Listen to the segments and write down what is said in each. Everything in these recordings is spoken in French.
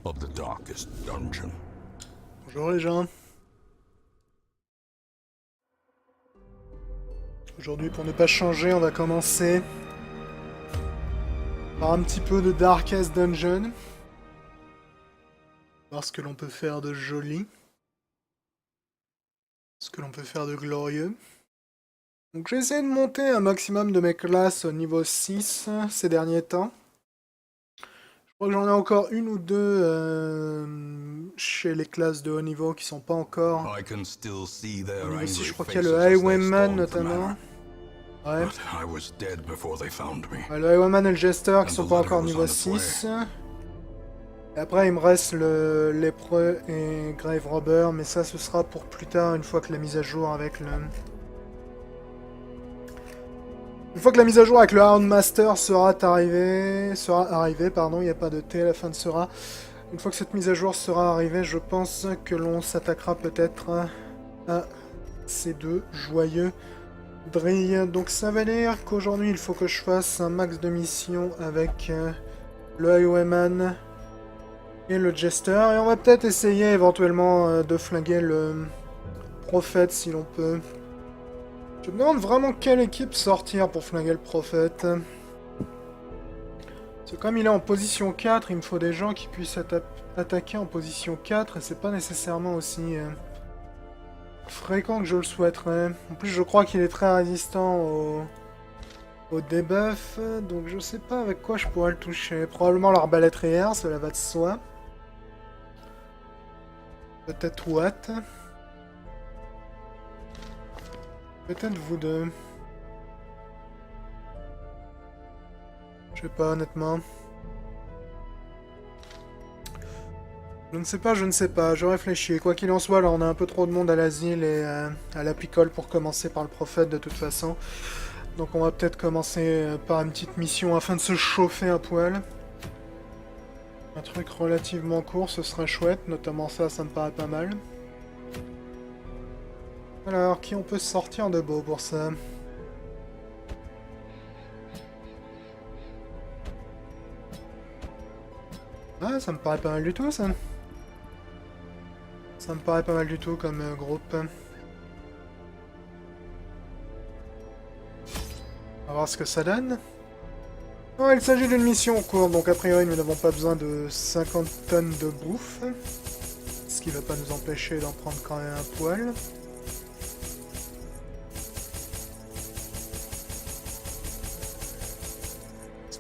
of the darkest dungeon. Bonjour les gens. Aujourd'hui, pour ne pas changer, on va commencer par un petit peu de Darkest Dungeon. Voir ce que l'on peut faire de joli. Ce que l'on peut faire de glorieux. Donc j'ai essayé de monter un maximum de mes classes au niveau 6 ces derniers temps. Je crois que j'en ai encore une ou deux chez les classes de haut niveau qui sont pas encore I can still see their au niveau 6. angry Je crois qu'il y a faces le as they Highwayman stormed the notamment. manor. Ouais. But I was dead before they found me. Ouais, le Highwayman et le Jester qui And sont the pas letter encore was niveau on its way. 6. Et après il me reste le lépreux et Grave Robber, mais ça ce sera pour plus tard une fois que la mise à jour avec le... Une fois que la mise à jour avec le Houndmaster sera arrivée, pardon, il n'y a pas de T à la fin de sera. Une fois que cette mise à jour sera arrivée, je pense que l'on s'attaquera peut-être à ces deux joyeux drilles. Donc ça veut dire qu'aujourd'hui il faut que je fasse un max de missions avec le Highwayman et le Jester. Et on va peut-être essayer éventuellement de flinguer le Prophète si l'on peut. Je me demande vraiment quelle équipe sortir pour flinguer le Prophète. Parce que comme il est en position 4, il me faut des gens qui puissent attaquer en position 4, et c'est pas nécessairement aussi fréquent que je le souhaiterais. En plus, je crois qu'il est très résistant au debuff, donc je sais pas avec quoi je pourrais le toucher. Probablement l'arbalétrière, cela va de soi. Peut-être Watt. Peut-être vous deux. Je sais pas, honnêtement. Je ne sais pas, je ne sais pas. Je réfléchis. Quoi qu'il en soit, là, on a un peu trop de monde à l'asile et à la picole pour commencer par le Prophète, de toute façon. Donc on va peut-être commencer par une petite mission afin de se chauffer un poil. Un truc relativement court, ce serait chouette. Notamment ça, ça me paraît pas mal. Alors, qui on peut sortir de beau pour ça? Ah, ça me paraît pas mal du tout, ça. Ça me paraît pas mal du tout comme groupe. On va voir ce que ça donne. Oh, il s'agit d'une mission courte, donc a priori nous n'avons pas besoin de 50 tonnes de bouffe. Ce qui va pas nous empêcher d'en prendre quand même un poil.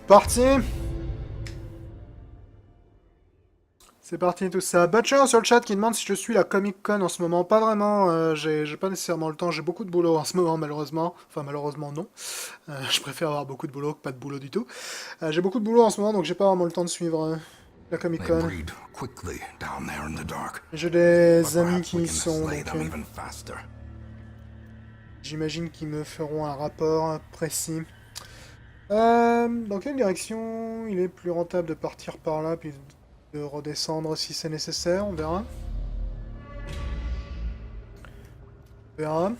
Parti. C'est parti tout ça. Butcher sur le chat qui demande si je suis la Comic Con en ce moment. Pas vraiment, j'ai pas nécessairement le temps, j'ai beaucoup de boulot en ce moment malheureusement. Enfin malheureusement non. Je préfère avoir beaucoup de boulot que pas de boulot du tout. J'ai beaucoup de boulot en ce moment donc j'ai pas vraiment le temps de suivre la Comic Con. J'ai des amis qui y sont donc j'imagine qu'ils me feront un rapport précis. Dans quelle direction il est plus rentable de partir par là puis de redescendre si c'est nécessaire, on verra. On verra.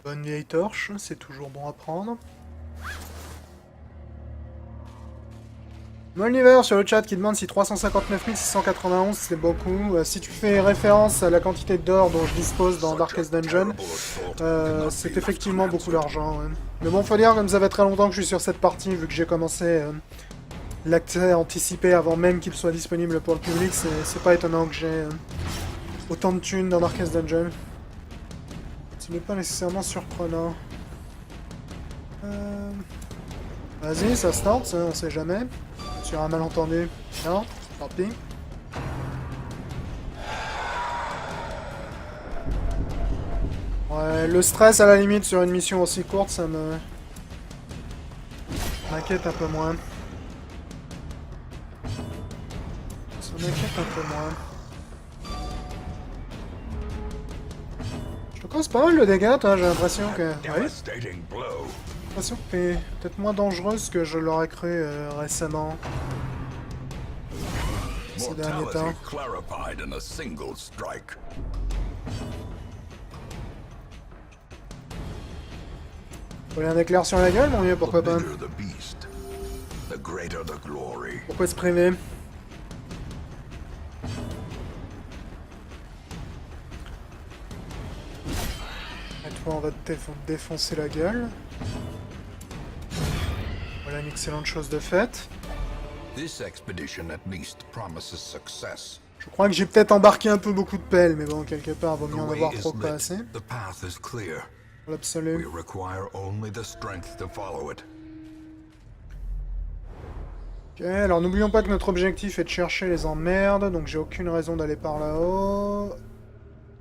Bonne vieille torche, c'est toujours bon à prendre. Molniver sur le chat qui demande si 359 691 c'est beaucoup. Si tu fais référence à la quantité d'or dont je dispose dans Darkest Dungeon, c'est effectivement beaucoup d'argent. Ouais. Mais bon, faut dire, comme ça fait très longtemps que je suis sur cette partie, vu que j'ai commencé l'accès anticipé avant même qu'il soit disponible pour le public, c'est pas étonnant que j'ai autant de thunes dans Darkest Dungeon. Ce n'est pas nécessairement surprenant. Vas-y, ça se tente, on sait jamais. Sur un malentendu. Non, tant pis. Ouais, le stress à la limite sur une mission aussi courte, ça m'inquiète un peu moins. Ça m'inquiète un peu moins. Je te cause pas mal de dégâts, toi, j'ai l'impression que... Oui. J'ai l'impression que t'es peut-être moins dangereuse que je l'aurais cru récemment. Ces derniers temps. Faut aller un éclair sur la gueule, mon vieux, pourquoi pas. greater the glory. Pourquoi se priver? Et toi, on va te défoncer la gueule. Voilà une excellente chose de faite. This expedition at least promises success. Je crois que j'ai peut-être embarqué un peu beaucoup de pelles, mais bon, quelque part, vaut The mieux en way avoir is trop que pas lit. assez. The path is clear. Pour We l'absolu. require only the strength to follow it. Ok, alors n'oublions pas que notre objectif est de chercher les emmerdes, donc j'ai aucune raison d'aller par là-haut.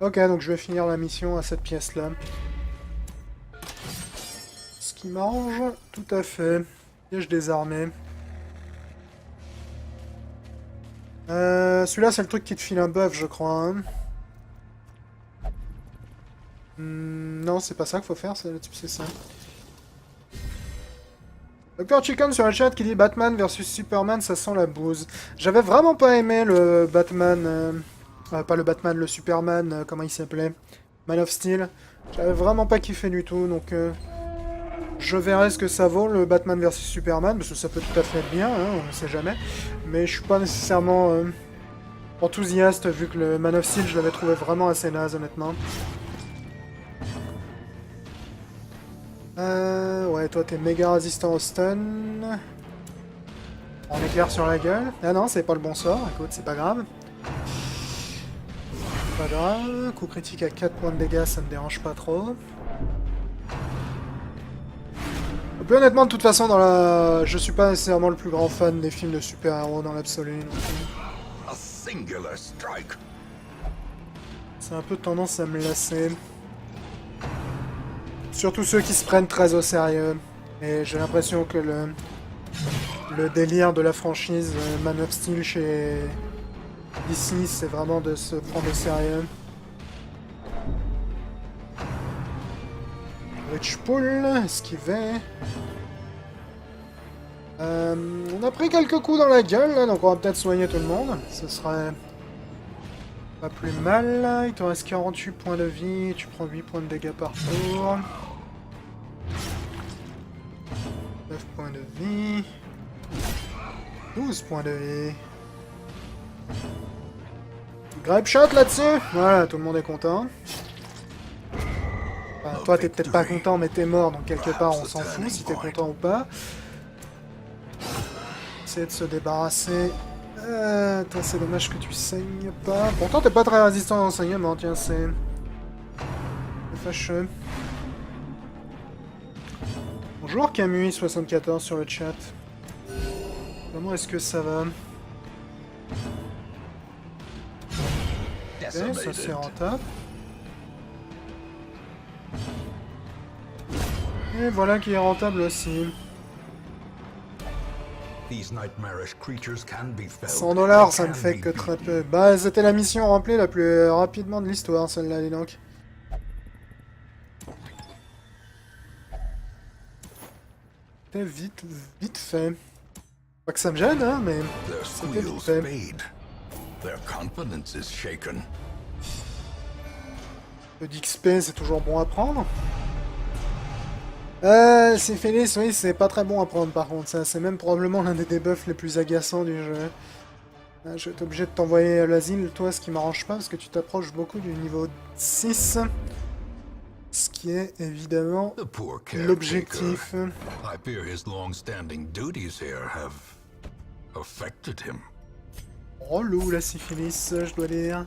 Ok, donc je vais finir la mission à cette pièce-là. Ce qui m'arrange tout à fait. Piège désarmé. Celui-là, c'est le truc qui te file un buff, je crois. Hein. Non, c'est pas ça qu'il faut faire, c'est là-dessus, c'est ça. Dr. Chicken sur le chat qui dit Batman versus Superman, ça sent la bouse. J'avais vraiment pas aimé le Batman... pas le Batman, le Superman, comment il s'appelait? Man of Steel. J'avais vraiment pas kiffé du tout, donc... je verrai ce que ça vaut, le Batman versus Superman, parce que ça peut tout à fait être bien, hein, on ne sait jamais. Mais je suis pas nécessairement enthousiaste, vu que le Man of Steel, je l'avais trouvé vraiment assez naze, honnêtement. Ouais, toi, t'es méga résistant au stun. On éclaire sur la gueule. Ah non, c'est pas le bon sort, écoute, c'est pas grave. Pas grave, coup critique à 4 points de dégâts, ça me dérange pas trop. Plus honnêtement, de toute façon, je suis pas nécessairement le plus grand fan des films de super-héros dans l'absolu. A singular strike. C'est un peu tendance à me lasser. Surtout ceux qui se prennent très au sérieux. Et j'ai l'impression que le délire de la franchise Man of Steel chez DC, c'est vraiment de se prendre au sérieux. Rich Pool, esquivé. On a pris quelques coups dans la gueule, là, donc on va peut-être soigner tout le monde. Ce serait pas plus mal. Il te reste 48 points de vie, tu prends 8 points de dégâts par tour. 9 points de vie. 12 points de vie. Grape shot là-dessus. Voilà, tout le monde est content. Enfin, toi, t'es peut-être pas content, mais t'es mort, donc quelque part, on s'en fout si t'es content ou pas. Essayer de se débarrasser. Toi, c'est dommage que tu saignes pas. Pourtant, t'es pas très résistant à l'enseignement, tiens, c'est fâcheux. Bonjour Camus74 sur le chat. Comment est-ce que ça va? Ok, ça c'est rentable. Et voilà qui est rentable aussi. 100 $, ça me fait que très peu. Bah, c'était la mission remplie la plus rapidement de l'histoire, celle-là, dis donc. C'était vite fait. Pas que ça me gêne, hein, mais c'était vite fait. Le d'XP, c'est toujours bon à prendre. C'est Félix, oui, c'est pas très bon à prendre par contre, ça, c'est même probablement l'un des debuffs les plus agaçants du jeu. Je vais être obligé de t'envoyer à l'asile, toi, ce qui m'arrange pas, parce que tu t'approches beaucoup du niveau 6. Ce qui est évidemment l'objectif. Relou la syphilis, je dois dire.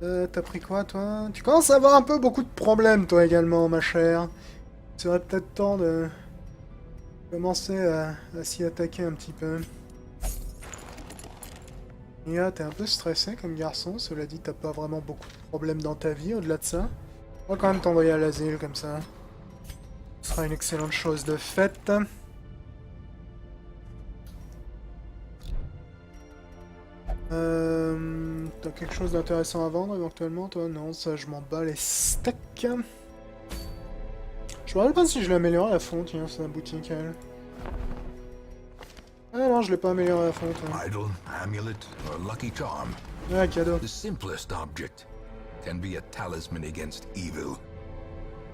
T'as pris quoi, toi? Tu commences à avoir un peu beaucoup de problèmes, toi également, ma chère. Il serait peut-être temps de commencer à s'y attaquer un petit peu. Mia, t'es un peu stressé comme garçon, cela dit, t'as pas vraiment beaucoup de problèmes dans ta vie au-delà de ça. On va quand même t'envoyer à l'asile comme ça. Ce sera une excellente chose de faite. T'as quelque chose d'intéressant à vendre éventuellement, toi? Non, ça je m'en bats les steaks. Je me rappelle pas si je l'ai amélioré à fond, tiens, c'est la boutique, elle. Ah non, je l'ai pas amélioré à fond, toi. Idol, amulet, or lucky charm. Ah, cadeau. The simplest object can be a talisman against evil.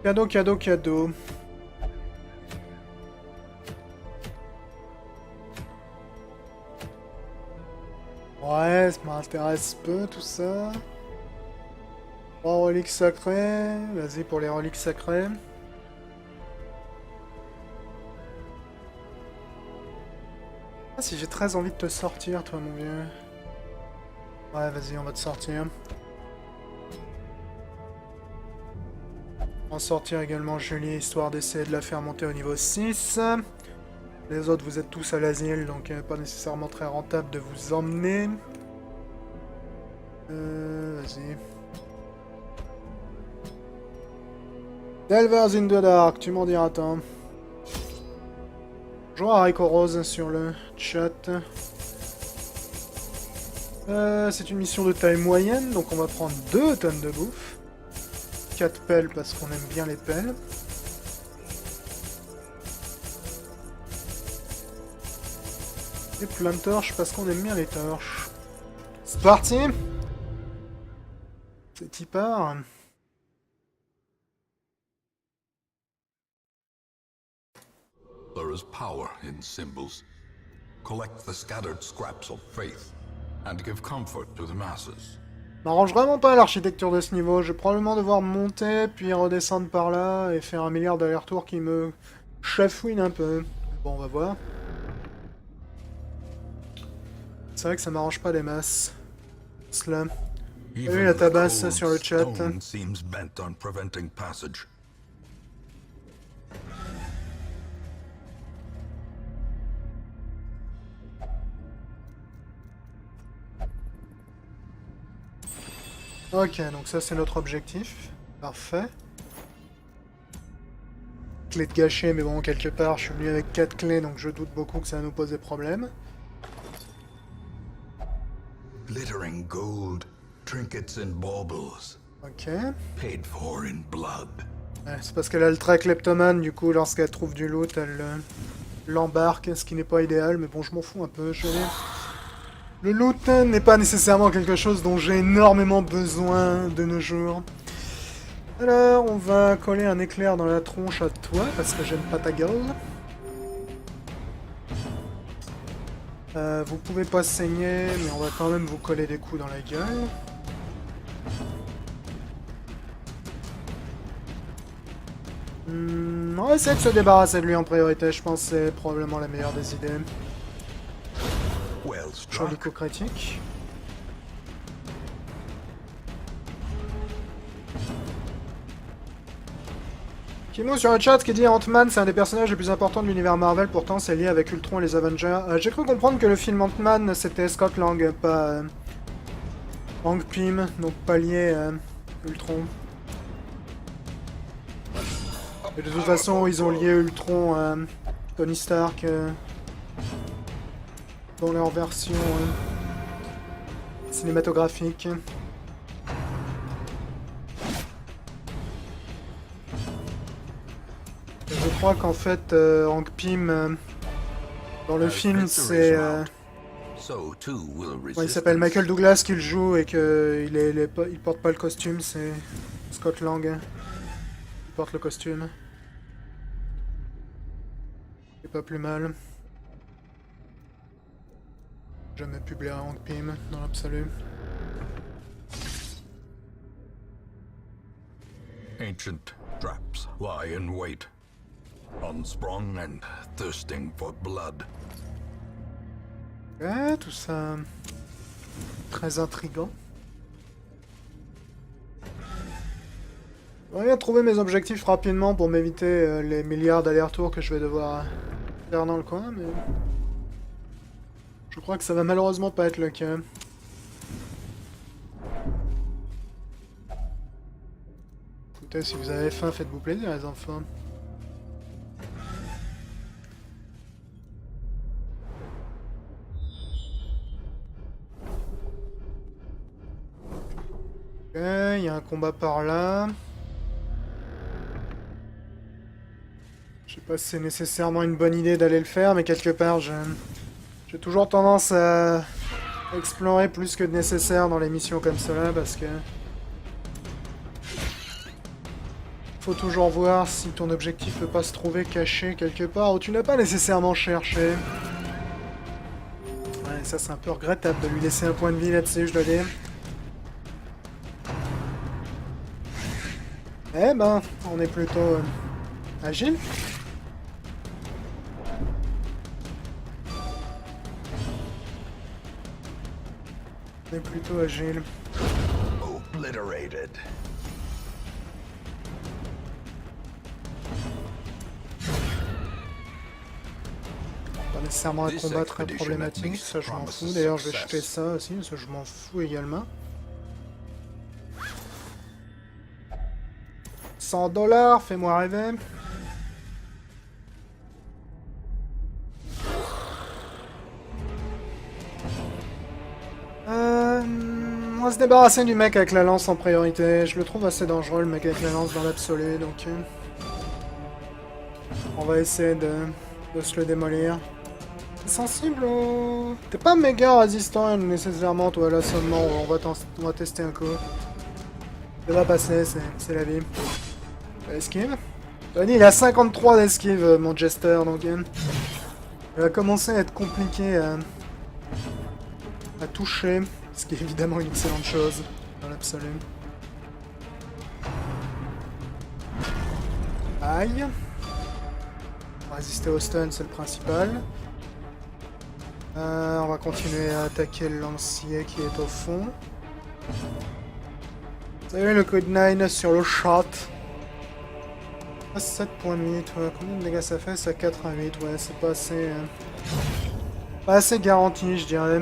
Cadeau, cadeau, cadeau. Ouais, ça m'intéresse peu tout ça. 3 reliques sacrées. Vas-y pour les reliques sacrées. Ah, si j'ai très envie de te sortir, toi, mon vieux. Ouais, vas-y, on va te sortir. On va sortir également Julie, histoire d'essayer de la faire monter au niveau 6. Les autres, vous êtes tous à l'asile, donc pas nécessairement très rentable de vous emmener. Vas-y. Delvers in the Dark, tu m'en diras tant. Bonjour Hariko Rose sur le chat. C'est une mission de taille moyenne, donc on va prendre 2 tonnes de bouffe. 4 pelles parce qu'on aime bien les pelles. Et plein de torches parce qu'on aime bien les torches. C'est parti! C'est y part. There is power in symbols. Collect the scattered scraps of faith and give comfort to the masses. M'arrange vraiment pas l'architecture de ce niveau. Je vais probablement devoir monter, puis redescendre par là et faire un milliard d'allers-retours qui me chafouine un peu. Bon, on va voir. C'est vrai que ça m'arrange pas des masses. Cela. Salut la tabasse sur le chat. Seems bent on preventing passage. Ok, donc ça c'est notre objectif. Parfait. Clé de gâcher, mais bon, quelque part, je suis venu avec 4 clés, donc je doute beaucoup que ça va nous pose des problèmes. Glittering gold, trinkets and baubles. Ok. Paid for in blood. Ouais, c'est parce qu'elle a le trait kleptomane, du coup, lorsqu'elle trouve du loot, elle l'embarque, ce qui n'est pas idéal, mais bon, je m'en fous un peu. Le loot n'est pas nécessairement quelque chose dont j'ai énormément besoin de nos jours. Alors, on va coller un éclair dans la tronche à toi, parce que j'aime pas ta gueule. Vous pouvez pas saigner, mais on va quand même vous coller des coups dans la gueule. On va essayer de se débarrasser de lui en priorité, je pense que c'est probablement la meilleure des idées. Well Joli struck. coup critique. Kimo sur le chat qui dit Ant-Man c'est un des personnages les plus importants de l'univers Marvel, pourtant c'est lié avec Ultron et les Avengers. J'ai cru comprendre que le film Ant-Man c'était Scott Lang, pas Hank Pym, donc pas lié à Ultron. Et de toute façon ils ont lié Ultron à Tony Stark dans leur version cinématographique. Je crois qu'en fait, Hank Pym, dans le film, c'est... So too will il s'appelle resistance. Michael Douglas qui le joue et il porte pas le costume, c'est Scott Lang qui porte le costume. C'est pas plus mal. Jamais publié à Hank Pym, dans l'absolu. Ancient traps lie in wait, unsprung and thirsting for blood. Ouais, tout ça... très intriguant. J'aimerais bien trouver mes objectifs rapidement pour m'éviter les milliards d'allers-retours que je vais devoir faire dans le coin, mais... je crois que ça va malheureusement pas être le cas. Écoutez, si vous avez faim, faites-vous plaisir les enfants. Ok, il y a un combat par là. Je sais pas si c'est nécessairement une bonne idée d'aller le faire, mais quelque part, j'ai toujours tendance à explorer plus que nécessaire dans les missions comme cela, parce que... faut toujours voir si ton objectif peut pas se trouver caché quelque part où tu n'as pas nécessairement cherché. Ouais, Et ça, c'est un peu regrettable de lui laisser un point de vie là-dessus, je dois dire. Eh ben, on est plutôt agile. On est plutôt agile. Obliterated. Pas nécessairement un combat très problématique, ça je m'en fous. D'ailleurs, je vais jeter ça aussi, parce que je m'en fous également. 100 $, fais-moi rêver. On va se débarrasser du mec avec la lance en priorité. Je le trouve assez dangereux, le mec avec la lance dans l'absolu, donc... on va essayer de se le démolir. T'es sensible au... T'es pas méga résistant nécessairement, toi, à l'assommement. On va tester un coup. Ça va passer, c'est la vie. Esquive. Tony, il a 53 d'esquive, mon Jester, donc... il va commencer à être compliqué à toucher. Ce qui est évidemment une excellente chose, dans l'absolu. Aïe. Résister au stun, c'est le principal. On va continuer à attaquer le lancier qui est au fond. Salut le code 9 sur le shot. 7 points de vie, toi. Combien de dégâts ça fait? Ça 4 à 8, ouais, c'est pas assez... pas assez garanti, je dirais.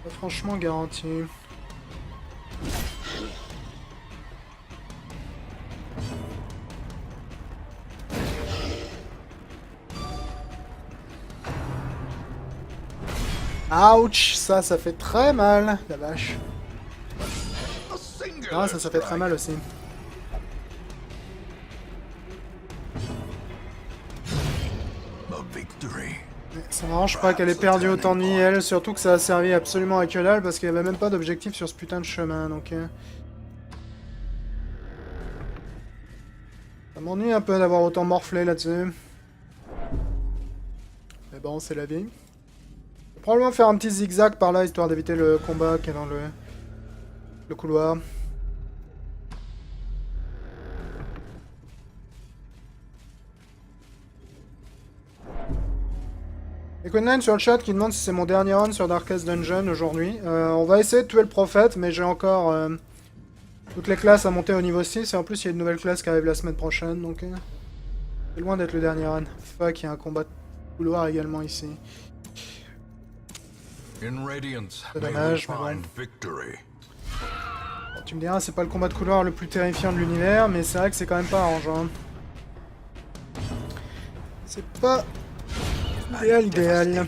Pas franchement garanti. Ouch, ça fait très mal, la vache. Ah, ça fait très mal aussi. Ça m'arrange pas qu'elle ait perdu autant de vie, elle, surtout que ça a servi absolument à que dalle parce qu'il y avait même pas d'objectif sur ce putain de chemin, donc... ça m'ennuie un peu d'avoir autant morflé là-dessus. Mais bon, c'est la vie. Je vais probablement faire un petit zigzag par là, histoire d'éviter le combat qui est dans le couloir. Equine9 sur le chat qui demande si c'est mon dernier run sur Darkest Dungeon aujourd'hui. On va essayer de tuer le prophète, mais j'ai encore toutes les classes à monter au niveau 6, et en plus il y a une nouvelle classe qui arrive la semaine prochaine, donc c'est loin d'être le dernier run. Fuck, il y a un combat de couloir également ici. C'est dommage, mais bon. Bon, tu me diras, c'est pas le combat de couloir le plus terrifiant de l'univers, mais c'est vrai que c'est quand même pas arrangeant. C'est pas... idéal.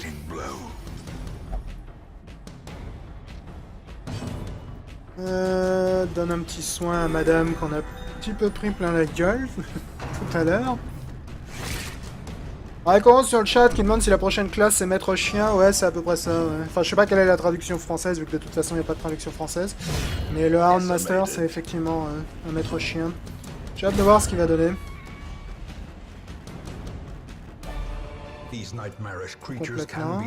Donne un petit soin à madame qu'on a un petit peu pris plein la gueule tout à l'heure. Récompense sur le chat qui demande si la prochaine classe c'est maître chien. Ouais, c'est à peu près ça. Ouais. Enfin, je sais pas quelle est la traduction française vu que de toute façon il n'y a pas de traduction française. Mais le Houndmaster c'est effectivement un maître chien. J'ai hâte de voir ce qu'il va donner. Complètement.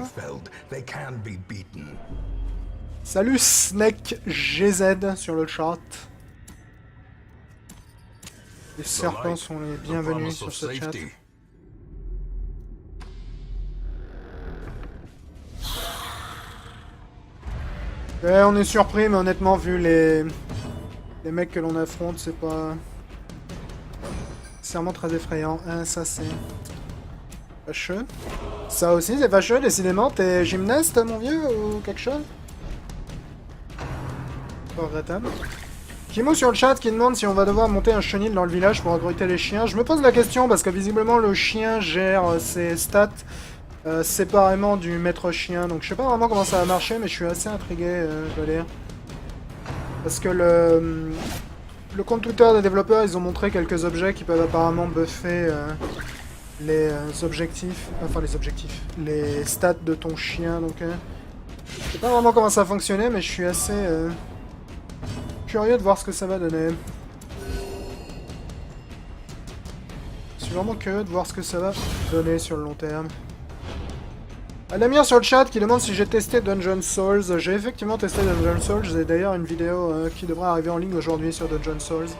Salut Snake GZ sur le chat. Les serpents sont les bienvenus sur ce chat. Ouais, on est surpris, mais honnêtement, vu les mecs que l'on affronte, c'est pas... c'est vraiment très effrayant. Hein, ça, c'est... fâcheux. Ça aussi, c'est fâcheux, décidément. T'es gymnaste, mon vieux, ou quelque chose? Pas regrettable. Kimo sur le chat qui demande si on va devoir monter un chenil dans le village pour recruter les chiens. Je me pose la question, parce que visiblement, le chien gère ses stats... séparément du maître chien, donc je sais pas vraiment comment ça va marcher, mais je suis assez intrigué, je dois dire. Parce que le compte Twitter des développeurs, ils ont montré quelques objets qui peuvent apparemment buffer les objectifs, enfin les stats de ton chien, donc je sais pas vraiment comment ça va fonctionner, mais je suis assez curieux de voir ce que ça va donner. suis vraiment curieux de voir ce que ça va donner sur le long terme. Adamir sur le chat qui demande si j'ai testé Dungeon Souls. J'ai effectivement testé Dungeon Souls. J'ai d'ailleurs une vidéo qui devrait arriver en ligne aujourd'hui sur Dungeon Souls.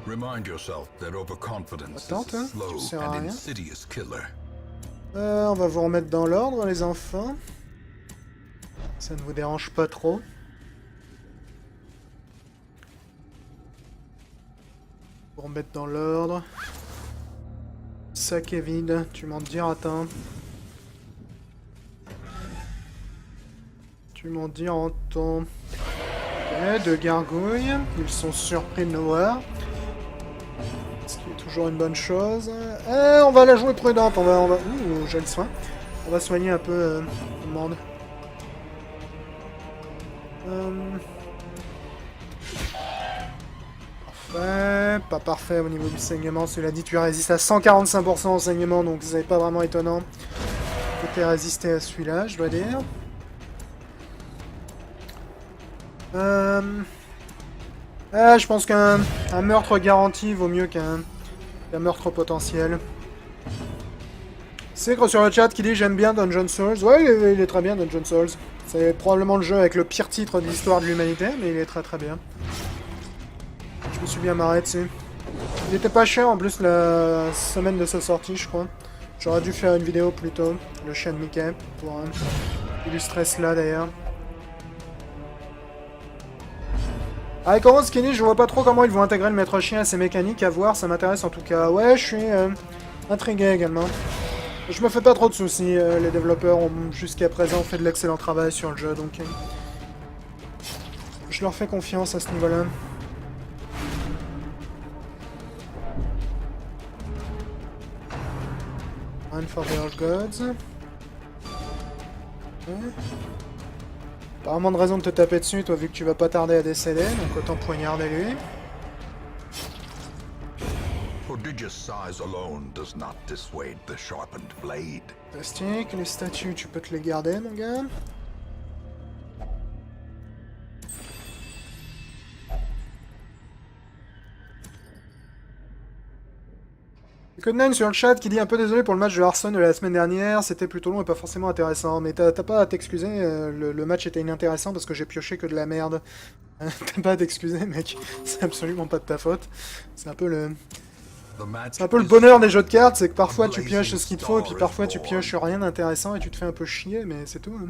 Remind yourself that overconfidence Attends, is a tu slow sers à and rien. insidious killer. On va vous remettre dans l'ordre, les enfants. Ça ne vous dérange pas trop. Vous remettre dans l'ordre. Sac est vide, tu m'en diras tant. Tu m'en diras tant. Ok, deux gargouilles. Ils sont surpris de nous voir. Ce qui est toujours une bonne chose. On va la jouer prudente. On va... Ouh, j'ai le soin. On va soigner un peu tout le monde. Parfait. Pas parfait au niveau du saignement. Cela dit, tu résistes à 145% au saignement, donc c'est pas vraiment étonnant que tu aies résisté à celui-là, je dois dire. Je pense qu'un meurtre garanti vaut mieux qu'un meurtre potentiel. C'est que sur le chat qui dit j'aime bien Dungeon Souls. Ouais, il est très bien Dungeon Souls. C'est probablement le jeu avec le pire titre de l'histoire de l'humanité, mais il est très très bien. Je me suis bien marré dessus. Il était pas cher en plus la semaine de sa sortie, je crois. J'aurais dû faire une vidéo plus tôt, le chien de Mickey, pour illustrer cela d'ailleurs. Ah, et comment Skinny, je vois pas trop comment ils vont intégrer le maître chien à ses mécaniques, à voir, ça m'intéresse en tout cas. Ouais, je suis intrigué également. Je me fais pas trop de soucis, les développeurs ont jusqu'à présent fait de l'excellent travail sur le jeu, donc je leur fais confiance à ce niveau-là. Run for the Old Gods. Okay. Pas vraiment de raison de te taper dessus, toi, vu que tu vas pas tarder à décéder, donc autant poignarder lui. Prodigious size alone does not dissuade the sharpened blade. Fantastique, les statues, tu peux te les garder, mon gars. Codename sur le chat qui dit un peu désolé pour le match de Hearthstone de la semaine dernière, c'était plutôt long et pas forcément intéressant. Mais t'as pas à t'excuser, le match était inintéressant parce que j'ai pioché que de la merde. T'as pas à t'excuser, mec, c'est absolument pas de ta faute. C'est un peu le bonheur des jeux de cartes, c'est que parfois tu pioches ce qu'il te faut et puis parfois tu pioches rien d'intéressant et tu te fais un peu chier, mais c'est tout. Hein.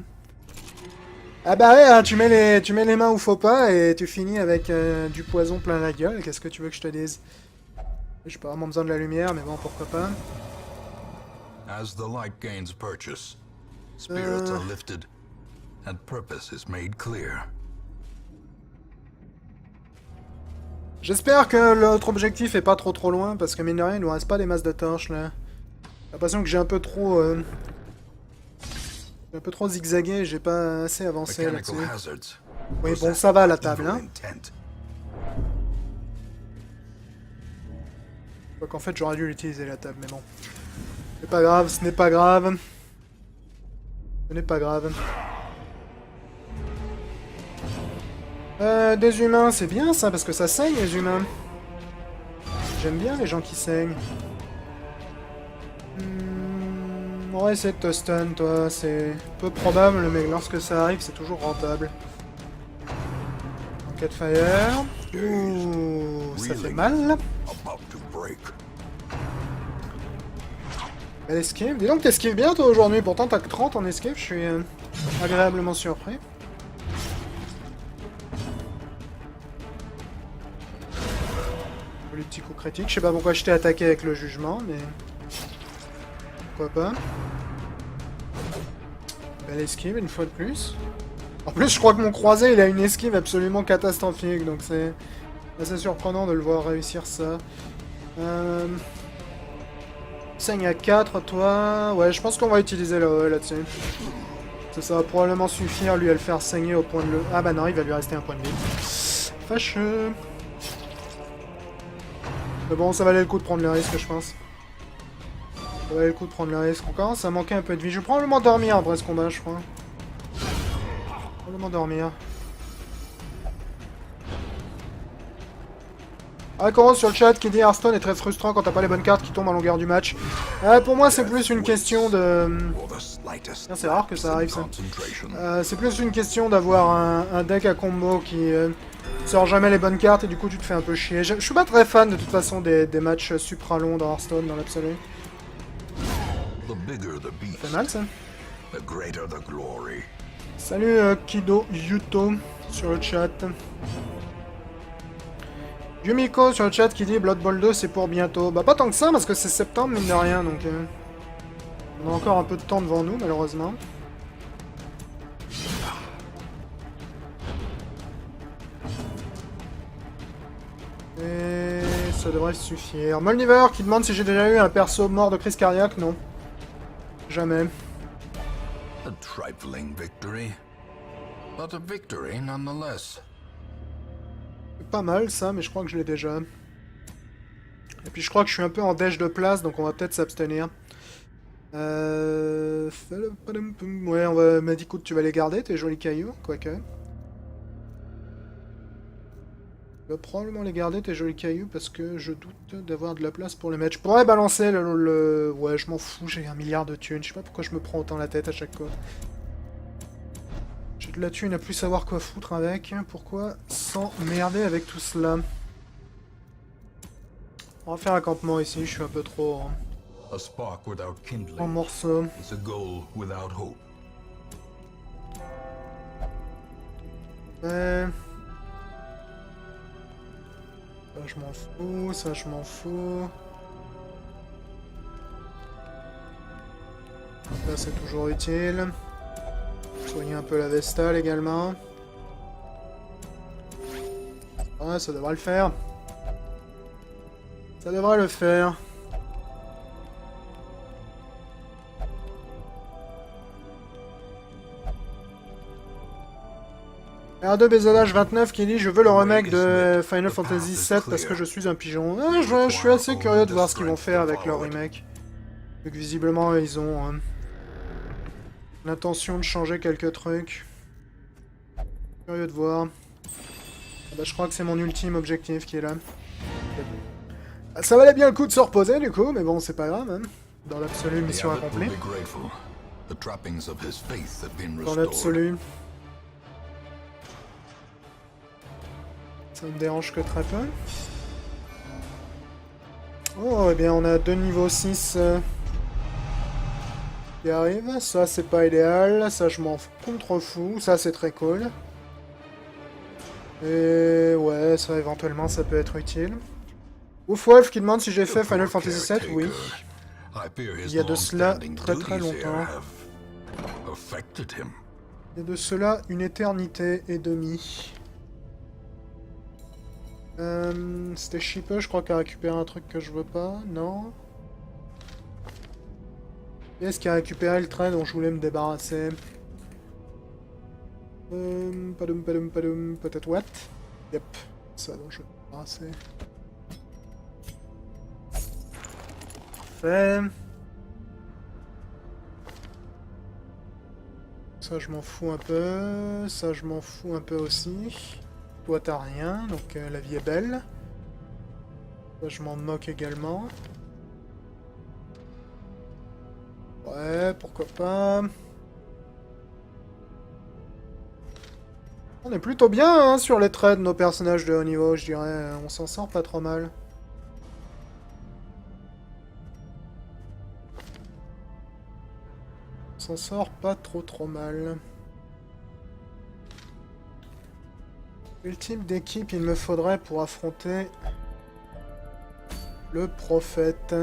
Ah bah ouais, hein, tu mets les mains où faut pas et tu finis avec du poison plein la gueule, qu'est-ce que tu veux que je te dise? J'ai pas vraiment besoin de la lumière, mais bon, pourquoi pas. As the light gains purchase, spirits are lifted, and purpose is made clear. J'espère que l'autre objectif est pas trop loin, parce que mine de rien, il nous reste pas des masses de torches, là. J'ai l'impression que j'ai un peu trop... J'ai un peu trop zigzagué, j'ai pas assez avancé là-dessus. Oui, bon, ça va, la table, hein. Qu'en fait j'aurais dû l'utiliser la table, mais bon. C'est pas grave, ce n'est pas grave. Ce n'est pas grave. Des humains, c'est bien ça, parce que ça saigne les humains. J'aime bien les gens qui saignent. On va essayer de te stun, toi, c'est peu probable, mais lorsque ça arrive, c'est toujours rentable. Enquête fire. Ouh, ça fait mal. Belle esquive. Dis donc, t'esquives bien toi aujourd'hui, pourtant t'as que 30 en esquive, je suis agréablement surpris. Le petit coup critique, je sais pas pourquoi je t'ai attaqué avec le jugement, mais... Pourquoi pas. Belle esquive, une fois de plus. En plus, je crois que mon croisé, il a une esquive absolument catastrophique, donc c'est assez surprenant de le voir réussir ça. Saigne à 4, toi... Ouais, je pense qu'on va utiliser le là-dessus. Ça va probablement suffire, lui, à le faire saigner au point de le... Ah bah non, il va lui rester un point de vie. Fâcheux. Mais bon, ça valait le coup de prendre le risque, je pense. Ça valait le coup de prendre le risque. On commence à manquer un peu de vie. Je vais probablement dormir après ce combat, je crois. Probablement dormir. Coran sur le chat qui dit Hearthstone est très frustrant quand t'as pas les bonnes cartes qui tombent à longueur du match. Pour moi, c'est plus une question de... C'est rare que ça arrive, ça. C'est plus une question d'avoir un deck à combo qui sort jamais les bonnes cartes et du coup tu te fais un peu chier. Je suis pas très fan de toute façon des matchs supra longs dans Hearthstone dans l'absolu. Ça fait mal ça. Salut Kido Yuto sur le chat. Yumiko sur le chat qui dit Blood Bowl 2 c'est pour bientôt. Bah pas tant que ça parce que c'est septembre mine de rien donc on a encore un peu de temps devant nous malheureusement. Et ça devrait suffire. Molniver qui demande si j'ai déjà eu un perso mort de crise cardiaque. Non. Jamais. A trifling victory, but a victory nonetheless. Pas mal ça, mais je crois que je l'ai déjà. Et puis je crois que je suis un peu en dèche de place, donc on va peut-être s'abstenir. Ouais, on va... Mais écoute, tu vas les garder, tes jolis cailloux, quoique. Je vais probablement les garder, tes jolis cailloux, parce que je doute d'avoir de la place pour les mettre. Je pourrais balancer le... Ouais, je m'en fous, j'ai 1 milliard de thunes. Je sais pas pourquoi je me prends autant la tête à chaque fois. J'ai de la thune à plus savoir quoi foutre avec. Pourquoi s'emmerder avec tout cela? On va faire un campement ici, je suis un peu trop en morceaux. Ouais. Ça je m'en fous, ça je m'en fous. Ça c'est toujours utile. Soigner un peu la Vestale également. Ouais, ça devrait le faire. Ça devrait le faire. R2 BZH 29 qui dit je veux le remake de Final Fantasy VII parce que je suis un pigeon. Ah, je suis assez curieux de voir ce qu'ils vont faire avec leur remake. Vu que visiblement ils ont l'intention de changer quelques trucs. Curieux de voir. Ah bah, je crois que c'est mon ultime objectif qui est là. Ça valait bien le coup de se reposer du coup, mais bon c'est pas grave. Hein. Dans l'absolu, mission accomplie. Dans l'absolu. Ça me dérange que très peu. Oh, eh bien on a 2 niveaux 6 qui arrivent. Ça c'est pas idéal, ça je m'en contrefous, ça c'est très cool. Et ouais, ça éventuellement ça peut être utile. Oufwolf qui demande si j'ai fait Final Fantasy VII, oui. Il y a de cela très très longtemps. Il y a de cela une éternité et demie. C'était Shipper, je crois, qui a récupéré un truc que je veux pas, non? Est-ce qu'il a récupéré le train dont je voulais me débarrasser? Padoum, peut-être what? Yep, ça dont je vais me débarrasser. Parfait. Ça je m'en fous un peu, ça je m'en fous un peu aussi. Toi t'as rien, donc la vie est belle. Ça je m'en moque également. Ouais, pourquoi pas. On est plutôt bien hein, sur les traits de nos personnages de haut niveau, je dirais. On s'en sort pas trop mal. On s'en sort pas trop mal. Quel type d'équipe il me faudrait pour affronter le prophète?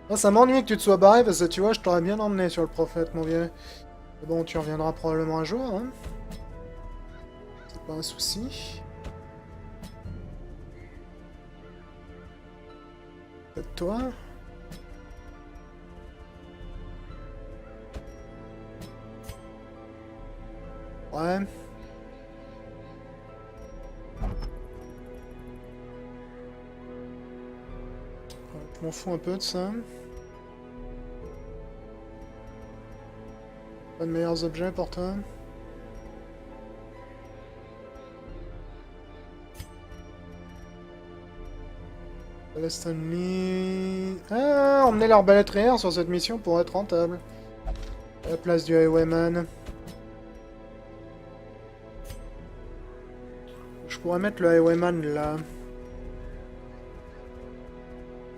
Oh, ça m'ennuie que tu te sois barré parce que tu vois, je t'aurais bien emmené sur le prophète, mon vieux. Mais bon, tu reviendras probablement un jour, hein. C'est pas un souci. Peut-être toi? Ouais. Je m'en fous un peu de ça. Pas de meilleurs objets pour toi. Stanley... Ah, emmener l'arbalétrière sur cette mission pourrait être rentable. À la place du Highwayman. Je pourrais mettre le Highwayman là.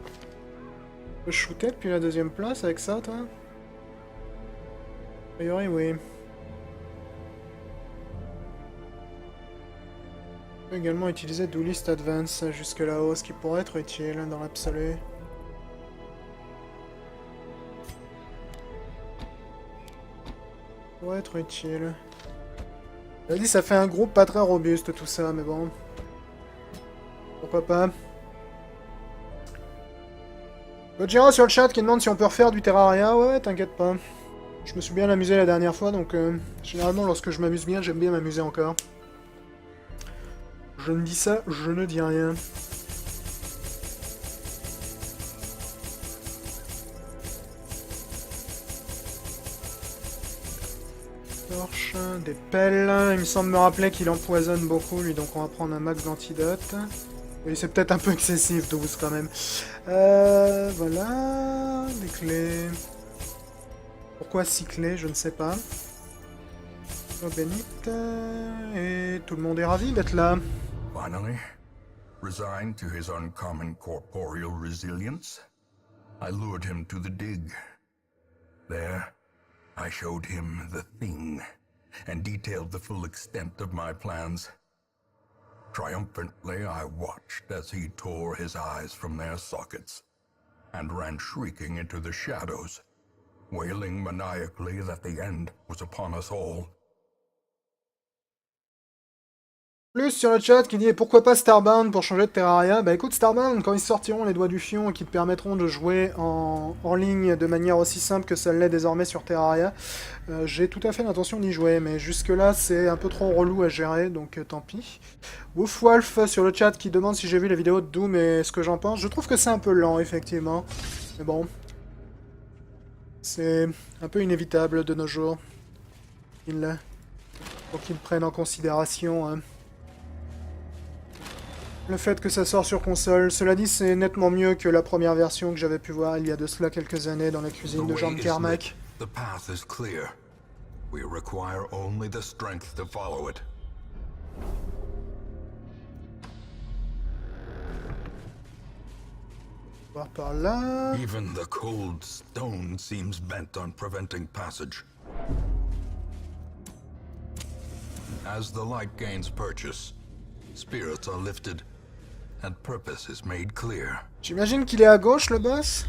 Tu peux shooter depuis la deuxième place avec ça, toi? A priori, oui. On peut également utiliser Duelist Advance jusque là-haut, ce qui pourrait être utile dans l'absolu. Pourrait être utile. Elle dit ça fait un groupe pas très robuste tout ça, mais bon. Pourquoi pas. Gojira sur le chat qui demande si on peut refaire du Terraria. Ouais, t'inquiète pas. Je me suis bien amusé la dernière fois, donc généralement lorsque je m'amuse bien, j'aime bien m'amuser encore. Je ne dis ça, je ne dis rien. Torche, des pelles. Il me semble me rappeler qu'il empoisonne beaucoup, lui, donc on va prendre un max d'antidote. Oui, c'est peut-être un peu excessif, 12 quand même. Voilà, des clés. Pourquoi 6 clés, je ne sais pas. Oh, bénite. Et tout le monde est ravi d'être là. Finally, resigned to his uncommon corporeal resilience, I lured him to the dig. There, I showed him the thing, and detailed the full extent of my plans. Triumphantly, I watched as he tore his eyes from their sockets, and ran shrieking into the shadows, wailing maniacally that the end was upon us all. Plus sur le chat qui dit et pourquoi pas Starbound pour changer de Terraria. Bah écoute, Starbound, quand ils sortiront les doigts du fion et qui te permettront de jouer en ligne de manière aussi simple que ça l'est désormais sur Terraria, j'ai tout à fait l'intention d'y jouer, mais jusque là c'est un peu trop relou à gérer, donc tant pis. Wolf sur le chat qui demande si j'ai vu la vidéo de Doom et ce que j'en pense. Je trouve que c'est un peu lent effectivement, mais bon, c'est un peu inévitable de nos jours. Faut qu'ils prennent en considération. Hein. Le fait que ça sort sur console, cela dit, c'est nettement mieux que la première version que j'avais pu voir il y a de cela quelques années dans la cuisine de Jean Carmack. The path is clear. We require only the strength to follow it. Voir par là. Even the cold stone seems bent on preventing passage. As the light gains purchase, spirits are lifted, and purpose is made clear. J'imagine qu'il est à gauche, le boss.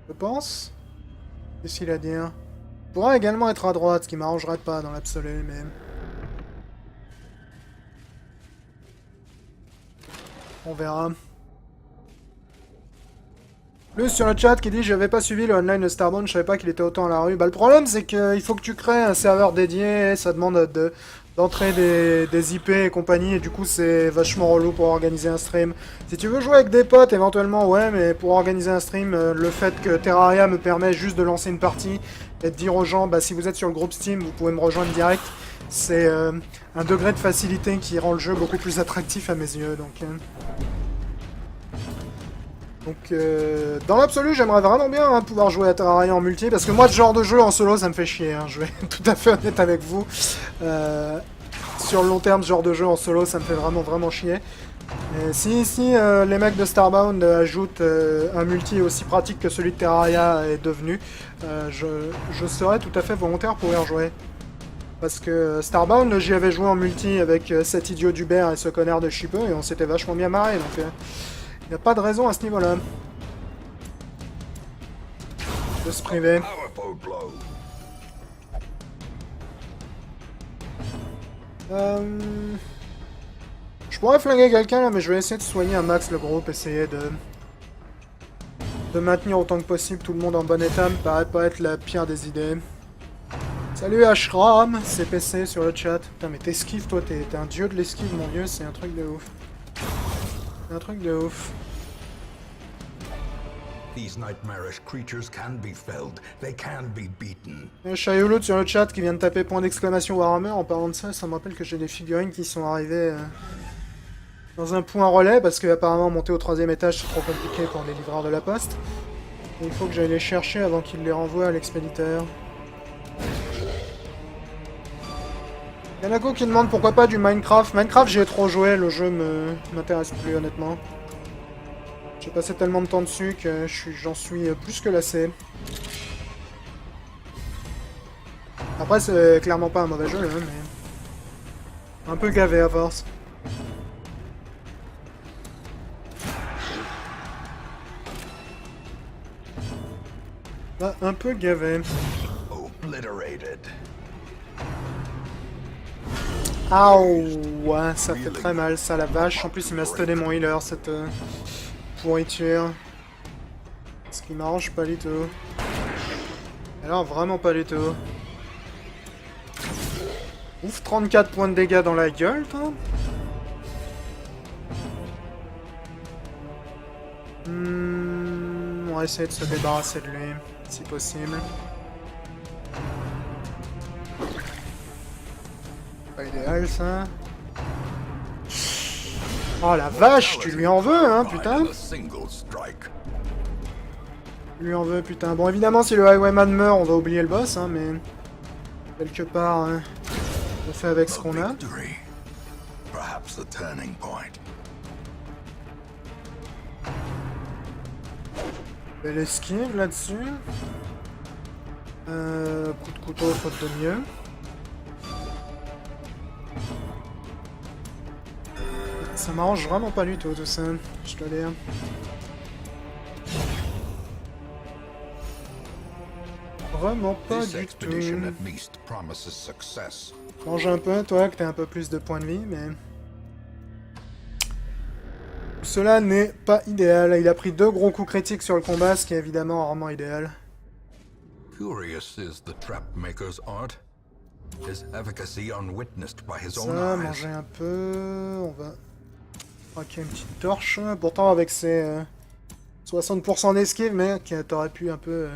Je pense. Qu'est-ce qu'il a à dire? Il pourrait également être à droite, ce qui m'arrangerait pas dans l'absolu, mais... On verra. Plus sur le chat qui dit j'avais pas suivi le online de Starbound, je savais pas qu'il était autant à la rue. Bah le problème c'est qu'il faut que tu crées un serveur dédié, ça demande d'entrer des IP et compagnie, et du coup c'est vachement relou pour organiser un stream. Si tu veux jouer avec des potes éventuellement ouais, mais pour organiser un stream, le fait que Terraria me permet juste de lancer une partie et de dire aux gens bah si vous êtes sur le groupe Steam vous pouvez me rejoindre direct, c'est un degré de facilité qui rend le jeu beaucoup plus attractif à mes yeux, donc... Donc, dans l'absolu, j'aimerais vraiment bien pouvoir jouer à Terraria en multi, parce que moi, ce genre de jeu en solo, ça me fait chier, hein, je vais être tout à fait honnête avec vous. Sur le long terme, ce genre de jeu en solo, ça me fait vraiment chier. Et si les mecs de Starbound ajoutent un multi aussi pratique que celui de Terraria est devenu, je serais tout à fait volontaire pour y rejouer. Parce que Starbound, j'y avais joué en multi avec cet idiot d'Hubert et ce connard de Shipper, et on s'était vachement bien marré, donc... Il n'y a pas de raison à ce niveau-là. De se priver. Je pourrais flinguer quelqu'un là, mais je vais essayer de soigner un max le groupe, essayer de maintenir autant que possible tout le monde en bon état, me paraît pas être la pire des idées. Salut Ashram, CPC sur le chat. Putain mais t'esquives toi, t'es un dieu de l'esquive mon dieu, c'est un truc de ouf. Un truc de ouf. These nightmarish creatures can be felled. They can be beaten. Shayouloud sur le chat qui vient de taper point d'exclamation Warhammer. En parlant de ça, ça me rappelle que j'ai des figurines qui sont arrivées Dans un point relais, parce que apparemment monter au 3e étage c'est trop compliqué pour les livreurs de la poste. Et il faut que j'aille les chercher avant qu'ils les renvoient à l'expéditeur. Yanako qui demande pourquoi pas du Minecraft. Minecraft j'y ai trop joué, le jeu m'intéresse plus honnêtement. J'ai passé tellement de temps dessus que j'en suis plus que lassé. Après c'est clairement pas un mauvais jeu, hein, mais... un peu gavé à force. Ah, un peu gavé. Obliterated. Aouh, ouais, ça fait très mal, ça, la vache. En plus, il m'a stunné mon healer, cette pourriture. Ce qui m'arrange pas du tout. Alors, vraiment pas du tout. Ouf, 34 points de dégâts dans la gueule, toi. On va essayer de se débarrasser de lui, si possible. Pas idéal, ça. Oh la vache, tu lui en veux, hein, putain. Tu lui en veux, putain. Bon, évidemment, si le Highwayman meurt, on va oublier le boss, hein, mais... quelque part, hein, on fait avec ce qu'on a. Belle esquive, là-dessus. Coup de couteau, faute de mieux. Ça m'arrange vraiment pas du tout ça, je dois dire. Vraiment pas du tout. Mange un peu, toi, que t'as un peu plus de points de vie, mais... cela n'est pas idéal. Il a pris 2 gros coups critiques sur le combat, ce qui est évidemment rarement idéal. Curious is the trap maker's art. His efficacy unwitnessed by his own Ça, eyes. manger un peu... on va... craquer une petite torche. Pourtant, avec ses 60% d'esquive, mais qui t'aurais pu un peu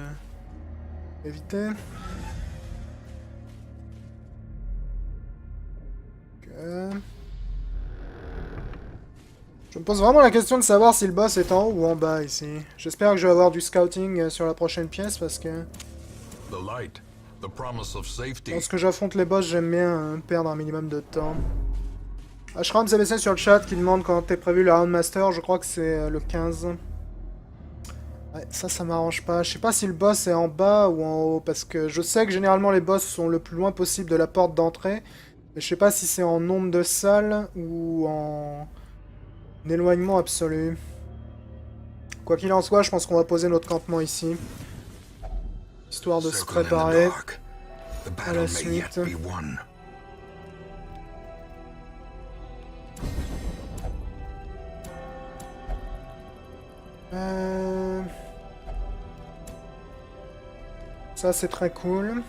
éviter. Ok. Je me pose vraiment la question de savoir si le boss est en haut ou en bas ici. J'espère que je vais avoir du scouting sur la prochaine pièce parce que... lorsque j'affronte les boss, j'aime bien perdre un minimum de temps. Ashram CBC sur le chat qui demande quand est prévu le Round Master, je crois que c'est le 15. Ouais, ça m'arrange pas. Je sais pas si le boss est en bas ou en haut, parce que je sais que généralement les boss sont le plus loin possible de la porte d'entrée. Mais je sais pas si c'est en nombre de salles ou en éloignement absolu. Quoi qu'il en soit, je pense qu'on va poser notre campement ici. Histoire de se préparer à la suite. Ça c'est très cool.